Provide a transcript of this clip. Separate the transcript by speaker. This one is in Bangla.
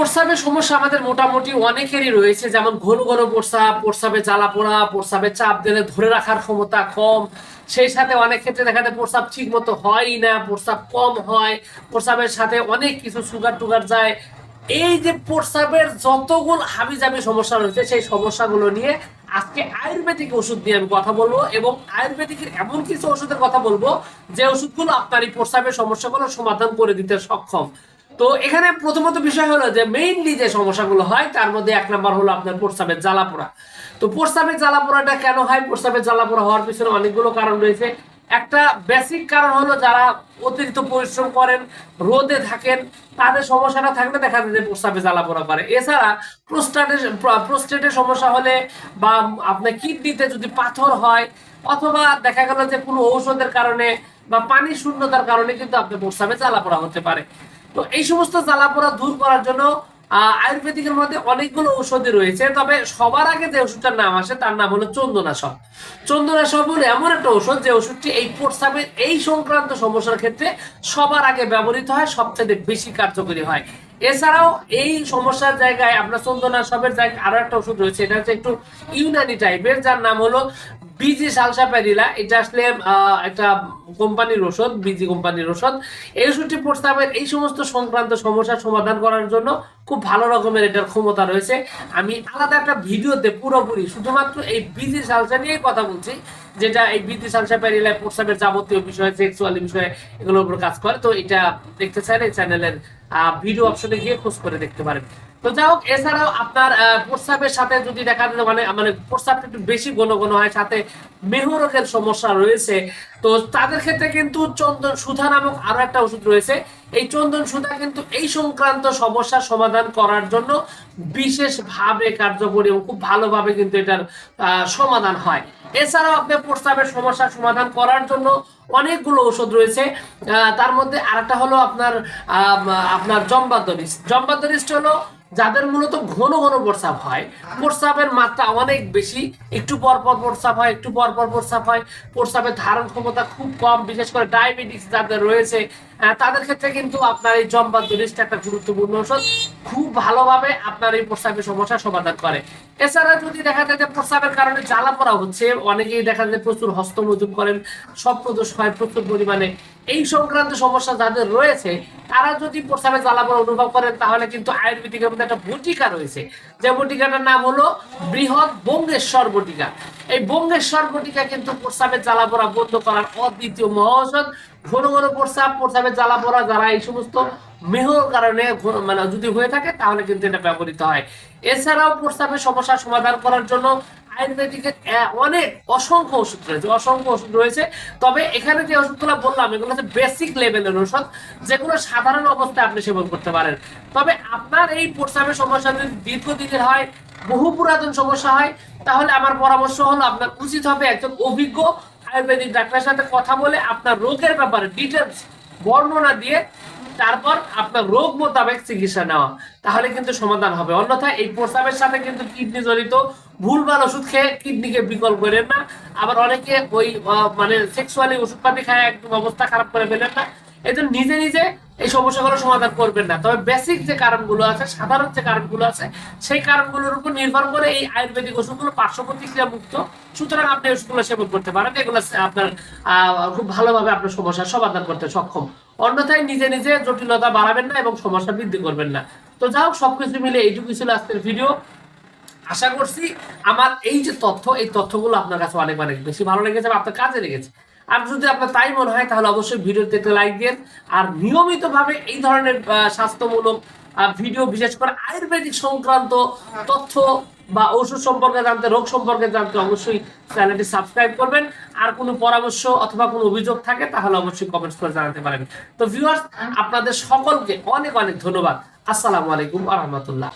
Speaker 1: প্রস্রাবের সমস্যা আমাদের মোটামুটি অনেকেরই রয়েছে, যেমন ঘন ঘন প্রস্রাব, প্রস্রাবে জ্বালা পোড়া, প্রস্রাবে চাপ দিলে ধরে রাখার ক্ষমতা কম। সেই সাথে অনেক ক্ষেত্রে দেখা যায় প্রস্রাব ঠিক মতো হয়ই না, প্রস্রাব কম হয়, প্রস্রাবের সাথে অনেক কিছু সুগার টুগার যায়। এই যে প্রস্রাবের যতগুলো হাবিজাবি সমস্যা রয়েছে, সেই সমস্যাগুলো নিয়ে আজকে আয়ুর্বেদিক ওষুধ নিয়ে আমি কথা বলবো, এবং আয়ুর্বেদিকের এমন কিছু ওষুধের কথা বলবো যে ওষুধগুলো আপনার এই প্রস্রাবের সমস্যাগুলো সমাধান করে দিতে সক্ষম। তো এখানে প্রথমত বিষয় হলো যে মেইনলি যে সমস্যাগুলো হয় তার মধ্যে এক নাম্বার হলো আপনার প্রস্রাবের জ্বালা পোড়া। তো প্রস্রাবের জ্বালা পোড়াটা কেন হয়? প্রস্রাবের জ্বালা পোড়া হওয়ার পিছনে অনেকগুলো কারণ রয়েছে। একটা বেসিক কারণ হলো যারা অতিরিক্ত পরিশ্রম করেন, রোদে থাকেন, তাদের সমস্যাটা থাকলে দেখা যায় যে প্রস্রাবে জ্বালা পোড়া করে। এছাড়া প্রোস্টেটের সমস্যা হলে, বা আপনার কিডনিতে যদি পাথর হয়, অথবা দেখা গেল যে কোনো ঔষধের কারণে বা পানি শূন্যতার কারণে কিন্তু আপনার প্রস্রাবে জ্বালা পোড়া হতে পারে। তো এই সমস্ত জ্বালাপোড়া দূর করার জন্য আয়ুর্বেদিকের মধ্যে অনেকগুলো ঔষধি রয়েছে, তবে সবার আগে যে ওষুধটার নাম আসে তার নাম হলো চন্দনাশক। চন্দনাশক হলো এমন একটা ওষুধ যে ওষুধটি এই প্রস্রাবের এই সংক্রান্ত সমস্যার ক্ষেত্রে সবার আগে ব্যবহৃত হয়, সবচেয়ে বেশি কার্যকরী হয়। এছাড়াও এই সমস্যার জায়গায় আপনার চন্দনাশকের জায়গায় আরো একটা ওষুধ রয়েছে, এটা হচ্ছে একটু ইউনানি টাইপের, যার নাম হলো বিজি সালসাপ্যারিলা। এটা আসলে একটা কোম্পানির ওষুধ, বিজি কোম্পানির ওষুধ। এই ওষুধটি প্রস্রাবের এই সমস্ত সংক্রান্ত সমস্যার সমাধান করার জন্য খুব ভালো রকমের এটার ক্ষমতা রয়েছে। আমি আলাদা একটা ভিডিওতে পুরোপুরি শুধুমাত্র এই বিজি সালসা নিয়ে কথা বলছি, যেটা এই বিজি সালসাপ্যারিলা প্রস্রাবের যাবতীয় বিষয়, সেক্সুয়ালি বিষয়ে এগুলোর উপর কাজ করে। তো এটা দেখতে চাইলে এই চ্যানেলের ভিডিও অপশনে গিয়ে খোঁজ করে দেখতে পারেন। তো যাই হোক, এছাড়াও আপনার প্রস্রাবের সাথে যদি দেখা যায় মানে মানে প্রস্রাবটা একটু বেশি ঘন ঘন হয়, সাথে মেহরকের সমস্যা রয়েছে, তো তাদের ক্ষেত্রে কিন্তু চন্দন সুধা নামক আরো একটা ওষুধ রয়েছে। এই চন্দন সুধা কিন্তু এই সংক্রান্ত সমস্যার সমাধান করার জন্য বিশেষভাবে কার্যকরী এবং খুব ভালোভাবে কিন্তু এটার সমাধান হয়। এছাড়াও আপনার প্রস্রাবের সমস্যার সমাধান করার জন্য অনেকগুলো ওষুধ রয়েছে। তার মধ্যে আরেকটা হলো আপনার জম্বাদরিস। জম্বাদরিস হলো যাদের মূলত ঘন ঘন প্রস্রাব হয়, প্রস্রাবের মাত্রা অনেক বেশি, একটু পর পর প্রস্রাব হয়, একটু পর পর প্রস্রাব হয়, প্রস্রাবের ধারণ ক্ষমতা খুব কম, বিশেষ করে ডায়াবেটিস যাদের রয়েছে তাদের ক্ষেত্রে কিন্তু আপনার এই জম্বাদরিসটা একটা গুরুত্বপূর্ণ ওষুধ, খুব ভালোভাবে আপনার এই প্রস্রাবের সমস্যার সমাধান করে। এছাড়া যদি দেখা যায় যে প্রস্রাবের কারণে জ্বালা পোড়া হচ্ছে, অনেকেই দেখা যায় প্রচুর হস্তমৈথুন করেন, স্বপ্নদোষ হয় প্রচুর পরিমাণে, এই সংক্রান্ত সমস্যা যাদের রয়েছে তারা যদি প্রস্রাবে জ্বালা পোড়া অনুভব করেন, তাহলে কিন্তু আয়ুর্বেদিকের মধ্যে একটা বটিকা রয়েছে, যে বটিকাটার নাম হলো বৃহৎ বঙ্গেশ্বর বটিকা। এই বঙ্গেশ্বর বটিকা কিন্তু প্রস্রাবের জ্বালা পোড়া বন্ধ করার অদ্বিতীয় মহাঔষধ। ঘন ঘন প্রস্রাবের জ্বালা পোড়া যারা এই সমস্ত মেহর কারণে মানে যদি হয়ে থাকে, তাহলে কিন্তু এটা ব্যবহৃত হয়। এছাড়াও প্রস্রাবের সমস্যার সমাধান করার জন্য আয়ুর্বেদিকের অনেক অসংখ্য ওষুধ রয়েছে, অসংখ্য ওষুধ রয়েছে। তবে এখানে যে ওষুধগুলো বললাম এগুলো হচ্ছে বেসিক লেভেলের ওষুধ, যেগুলো সাধারণ অবস্থায় আপনি সেবন করতে পারেন। তবে আপনার এই প্রস্রাবের সমস্যা যদি দীর্ঘদিনের হয়, বহু পুরাতন সমস্যা হয়, তাহলে আমার পরামর্শ হলো আপনার উচিত হবে একজন অভিজ্ঞ আয়ুর্বেদিক ডাক্তারের সাথে কথা বলে আপনার রোগের ব্যাপারে ডিটেলস বর্ণনা দিয়ে তারপর আপনার রোগ মোতাবেক চিকিৎসা নেওয়া, তাহলে কিন্তু সমাধান হবে। অন্যথায় এই প্রস্রাবের সাথে কিন্তু কিডনি জড়িত, ভুলভাল ওষুধ খেয়ে কিডনিকে বিকল করেন না। আবার অনেকে ওই মানে সেক্সুয়ালি ওষুধপাতি খায় একদম অবস্থা খারাপ করে ফেলেন না। এই জন্য নিজে নিজে এই সমস্যাগুলো সমাধান করবেন না। তবে বেসিক যে কারণগুলো আছে, সাধারণ যে কারণগুলো আছে, সেই কারণগুলোর উপর নির্ভর করে এই আয়ুর্বেদিক ওষুধগুলো পার্শ্ব প্রতিক্রিয়া মুক্ত, সুতরাং আপনি ওষুধগুলো সেবন করতে পারেন। এগুলো আপনার খুব ভালোভাবে আপনার সমস্যার সমাধান করতে সক্ষম। অন্যথায় নিজে নিজে জটিলতা বাড়াবেন না এবং সমস্যা বৃদ্ধি করবেন না। তো যাই হোক, সবকিছু মিলে এইটুকু ছিল আজকের ভিডিও। আশা করছি আমার এই যে তথ্য, এই তথ্যগুলো আপনার কাছে অনেক অনেক বেশি ভালো লেগেছে বা আপনার কাজে লেগেছে। আর যদি আপনার তাই মনে হয়, তাহলে অবশ্যই ভিডিওতে একটা লাইক দিন। আর নিয়মিতভাবে এই ধরনের স্বাস্থ্যমূলক ভিডিও, বিশেষ করে আয়ুর্বেদিক সংক্রান্ত তথ্য বা ওষুধ সম্পর্কে জানতে, রোগ সম্পর্কে জানতে অবশ্যই চ্যানেলটি সাবস্ক্রাইব করবেন। আর কোনো পরামর্শ অথবা কোনো অভিযোগ থাকে তাহলে অবশ্যই কমেন্টস করে জানাতে পারেন। তো ভিউয়ার্স, আপনাদের সকলকে অনেক অনেক ধন্যবাদ। আসসালামু আলাইকুম ওয়া রাহমাতুল্লাহ।